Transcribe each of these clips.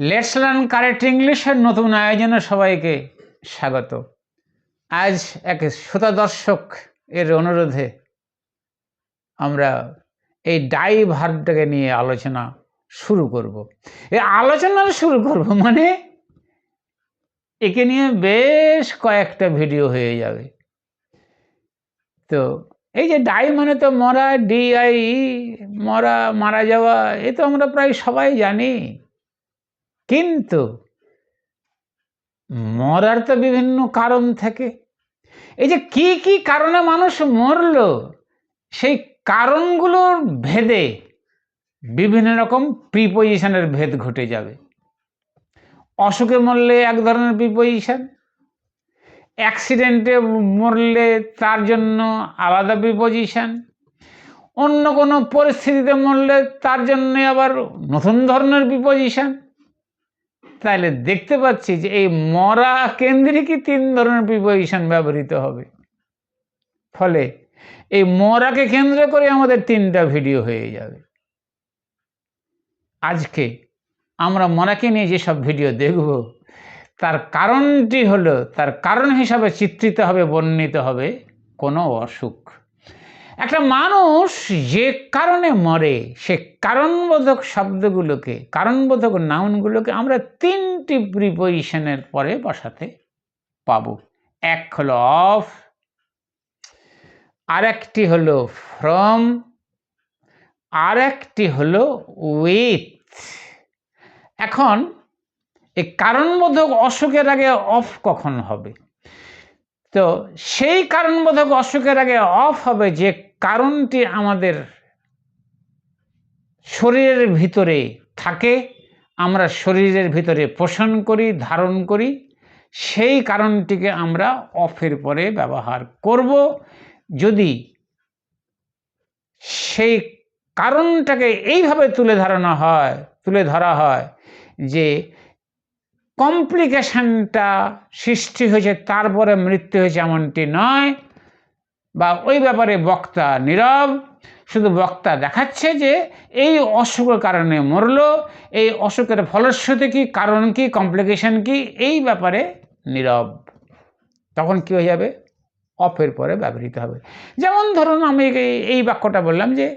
Let's learn correct ইংলিশের নতুন আয়োজনে সবাইকে স্বাগত। আজ এক শ্রোতা দর্শক এর অনুরোধে আমরা এই ডাই ভার্বটাকে নিয়ে আলোচনা শুরু করব। এই আলোচনা শুরু করব মানে একে নিয়ে বেশ কয়েকটা ভিডিও হয়ে যাবে। তো এই যে ডাই মানে তো মরা, DIE, মরা, মারা যাওয়া, এ তো আমরা প্রায় সবাই জানি। কিন্তু মরার তো বিভিন্ন কারণ থাকে। এই যে কি কি কারণে মানুষ মরল, সেই কারণগুলোর ভেদে বিভিন্ন রকম প্রিপোজিশনের ভেদ ঘটে যাবে। অসুখে মরলে এক ধরনের প্রিপোজিশন, অ্যাক্সিডেন্টে মরলে তার জন্য আলাদা প্রিপোজিশন, অন্য কোনো পরিস্থিতিতে মরলে তার জন্য আবার নতুন ধরনের প্রিপোজিশন। তাহলে দেখতে পাচ্ছি যে এই মরা কেন্দ্রিকই 3 ধরনের প্রিপোজিশন ব্যবহৃত হবে। ফলে এই মরাকে কেন্দ্র করে আমাদের 3টা ভিডিও হয়ে যাবে। আজকে আমরা মরাকে নিয়ে যেসব ভিডিও দেখব তার কারণটি হলো, তার কারণ হিসাবে চিত্রিত হবে, বর্ণিত হবে কোনো অসুখ। একটা মানুষ যে কারণে মরে সে কারণবোধক শব্দগুলোকে, কারণবোধক নাউনগুলোকে আমরা 3টি প্রিপোজিশনের পরে বসাতে পাবো। এক হলো অফ, আরেকটি হলো ফ্রম, আরেকটি হলো উইথ। এখন এই কারণবোধক অসুখের আগে অফ কখন হবে? তো সেই কারণবোধক অসুখের আগে অফ হবে যে কারণটি আমাদের শরীরের ভিতরে থাকে, আমরা শরীরের ভিতরে পোষণ করি, ধারণ করি, সেই কারণটিকে আমরা অফের পরে ব্যবহার করব। যদি সেই কারণটাকে এইভাবে তুলে ধরা হয় যে কমপ্লিকেশনটা সৃষ্টি হয়েছে তারপরে মৃত্যু হয়েছে এমনটি নয়, বা ওই ব্যাপারে বক্তা নীরব, শুধু বক্তা দেখাচ্ছে যে এই অসুখের কারণে মরল, এই অসুখের ফলশ্রুতি কি, কারণ কি, কমপ্লিকেশন কি, এই ব্যাপারে নীরব। তখন কি হয়ে যাবে? অফের পরে ব্যবহৃত হবে। যেমন ধরুন আমি এই বাক্যটা বললাম যে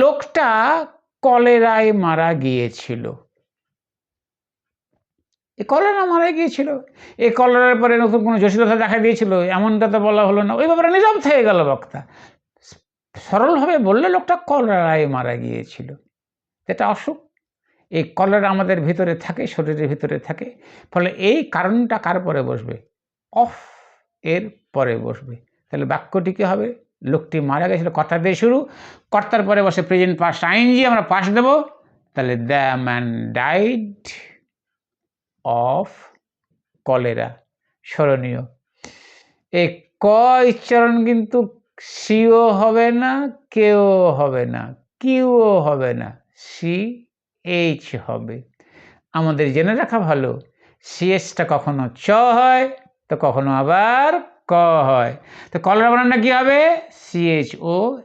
লোকটা কলেরায় মারা গিয়েছিল। এই কলেরা মারা গিয়েছিল, এই কলেরার পরে নতুন কোনো জটিলতা দেখা দিয়েছিল এমনটা তো বলা হলো না, ওই ব্যাপারে নীরব থেকে গেল বক্তা। সরলভাবে বললে লোকটা কলেরায় মারা গিয়েছিল, এটা অসুখ। এই কলেরা আমাদের ভিতরে থাকে, শরীরের ভিতরে থাকে। ফলে এই কারণটা কার পরে বসবে? অফ এর পরে বসবে। তাহলে বাক্যটি কি হবে? লোকটি মারা গেছিল, কর্তা দিয়ে শুরু, কর্তার পরে বসে প্রেজেন্ট পাস্ট আইএনজি, আমরা পাস দেব। তাহলে the man died of cholera. স্মরণীয়, এই ক উচ্চারণ কিন্তু সিও হবে না, কেও হবে না, কিউও হবে না, CH হবে। আমাদের জেনে রাখা ভালো, CHটা কখনো চ হয় তো কখনো আবার ক হয়। তো কলেরা বানানটা কি হবে? CHOLERA।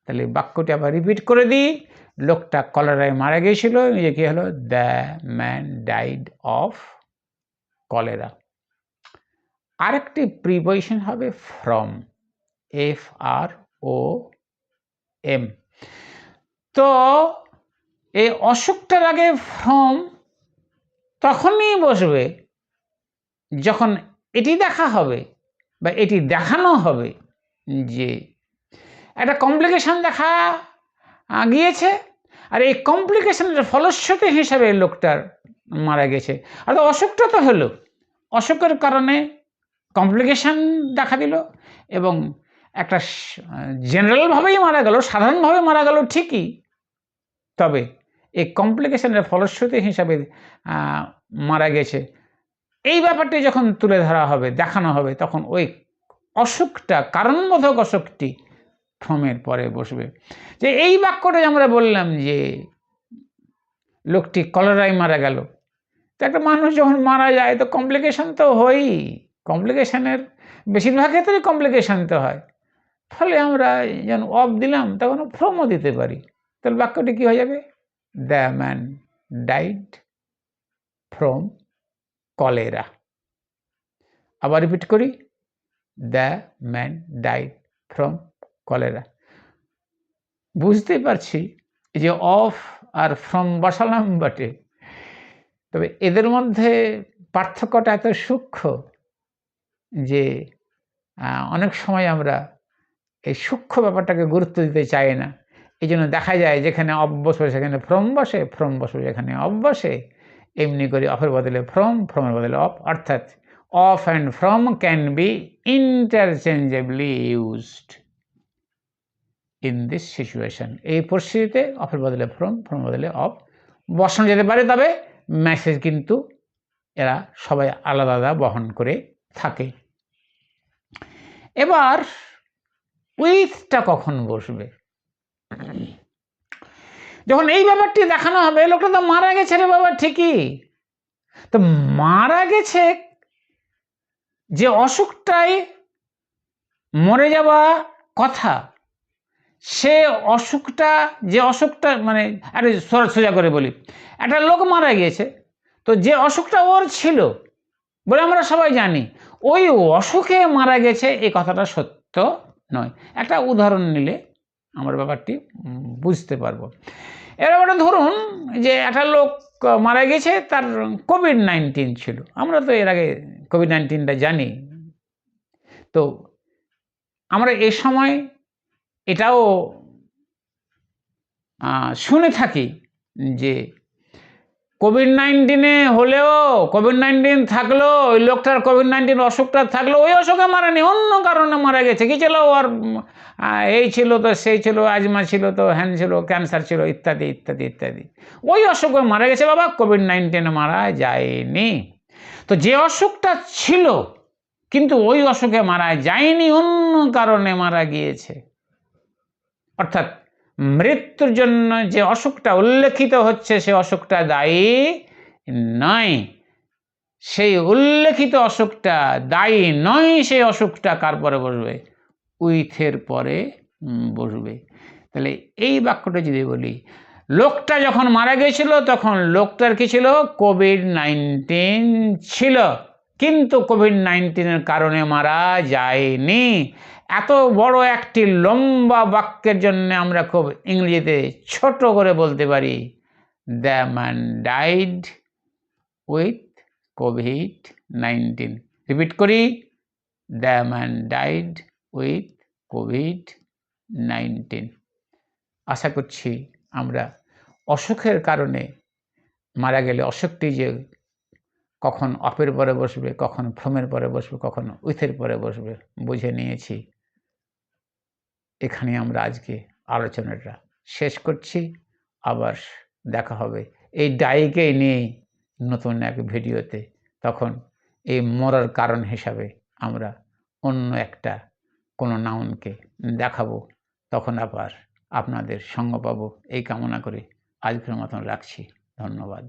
তাহলে বাক্যটি আবার রিপিট করে দিই, লোকটা কলেরায় মারা গিয়েছিল, যে কি হলো? The man died of cholera. আরেকটি প্রিপোজিশন হবে ফ্রম, FROM। তো এই অসুখটার আগে ফ্রম তখনই বসবে যখন এটি দেখা হবে বা এটি দেখানো হবে যে একটা কমপ্লিকেশন দেখা গিয়েছে, আর এই কমপ্লিকেশনের ফলশ্রুতি হিসাবে লোকটার মারা গেছে। অর্থাৎ অসুখটা তো হলো, অসুখের কারণে কমপ্লিকেশন দেখা দিল এবং একটা জেনারেলভাবেই মারা গেল, সাধারণভাবে মারা গেল ঠিকই, তবে এই কমপ্লিকেশনের ফলশ্রুতি হিসাবে মারা গেছে। এই ব্যাপারটি যখন তুলে ধরা হবে, দেখানো হবে, তখন ওই অসুখটা, কারণবোধক অসুখটি ফ্রমের পরে বসবে। যে এই বাক্যটাই আমরা বললাম যে লোকটি কলেরায় মারা গেল। তো একটা মানুষ যখন মারা যায় তো কমপ্লিকেশন তো হয়ই, কমপ্লিকেশনের বেশিরভাগ ক্ষেত্রে কমপ্লিকেশন তো হয়। ফলে আমরা যখন অফ দিলাম তখন ফ্রমও দিতে পারি। তাহলে বাক্যটি কী হয়ে যাবে? The man died from cholera. আবার রিপিট করি, the man died from cholera. বুঝতেই পারছি যে অফ আর ফ্রম বসালাম বটে, তবে এদের মধ্যে পার্থক্যটা এত সূক্ষ্ম যে অনেক সময় আমরা এই সূক্ষ্ম ব্যাপারটাকে গুরুত্ব দিতে চাই না। এই জন্য দেখা যায় যেখানে অফ বসবে সেখানে ফ্রম বসে, ফ্রম বসবে যেখানে অফ বসে, এমনি করে অফের বদলে ফ্রম, ফ্রমের বদলে অফ। অর্থাৎ of and from can be interchangeably used in this situation. এই পরিস্থিতিতে অফের বদলে ফ্রম, ফ্রমের বদলে অফ বসানো যেতে পারে, তবে মেসেজ কিন্তু এরা সবাই আলাদা আলাদা বহন করে থাকে। এবার উইথটা কখন বসবে? যখন এই ব্যাপারটি দেখানো হবে, লোকটা তো মারা গেছে রে বাবা, ঠিকই তো মারা গেছে, যে অসুখটাই মরে যাওয়া কথা, সে অসুখটা, যে অসুখটা মানে আরে সোজা করে বলি, একটা লোক মারা গিয়েছে, তো যে অসুখটা ওর ছিল বলে আমরা সবাই জানি, ওই অসুখে মারা গেছে এই কথাটা সত্য নয়। একটা উদাহরণ নিলে আমরা ব্যাপারটি বুঝতে পারবো। এবার ধরুন যে একটা লোক মারা গেছে, তার কোভিড-19 ছিল। আমরা তো এর আগে কোভিড-19টা জানি, তো আমরা এ সময় এটাও শুনে থাকি যে কোভিড-19 হলেও, কোভিড-19 থাকলেও, ওই লোকটার কোভিড-19 অসুখটা থাকলেও ওই অসুখে মারেনি, অন্য কারণে মারা গেছে। কি ছিল ওর, এই ছিল তো সেই ছিল, আজমা ছিল তো হ্যান ছিল, ক্যান্সার ছিল, ইত্যাদি ইত্যাদি ইত্যাদি। ওই অসুখে মারা গেছে বাবা, কোভিড-19 মারা যায়নি। তো যে অসুখটা ছিল কিন্তু ওই অসুখে মারা যায়নি, অন্য কারণে মারা গিয়েছে, অর্থাৎ মৃত্যুর জন্য যে অসুখটা উল্লেখিত হচ্ছে সে অসুখটা দায়ী নয়। সেই উল্লেখিত অসুখটা দায়ী নয়, সেই অসুখটা কার পরে বসবে? উইথের পরে বসবে। তাহলে এই বাক্যটা যদি বলি, লোকটা যখন মারা গিয়েছিল তখন লোকটার কি ছিল? কোভিড-19 ছিল, কিন্তু কোভিড-19 কারণে মারা যায়নি। এত বড় একটি লম্বা বাক্যের জন্য আমরা খুব ইংরেজিতে ছোট করে বলতে পারি, দ্য ম্যান ডাইড উইথ কোভিড-19। রিপিট করি, দ্য ম্যান ডাইড উইথ কোভিড-19। আশা করছি আমরা অসুখের কারণে মারা গেলে অসুখটি যে কখন অফের পরে বসবে, কখন ফ্রমের পরে বসবে, কখন উইথের পরে বসবে বুঝে নিয়েছি। এখানে আমরা আজকে আলোচনাটা শেষ করছি। আবার দেখা হবে এই ডাইকে নিয়ে নতুন এক ভিডিওতে। তখন এই মরার কারণ হিসাবে আমরা অন্য একটা কোনো নাউনকে দেখাবো। তখন আবার আপনাদের সঙ্গ পাবো এই কামনা করে আজকের মতন রাখছি। ধন্যবাদ।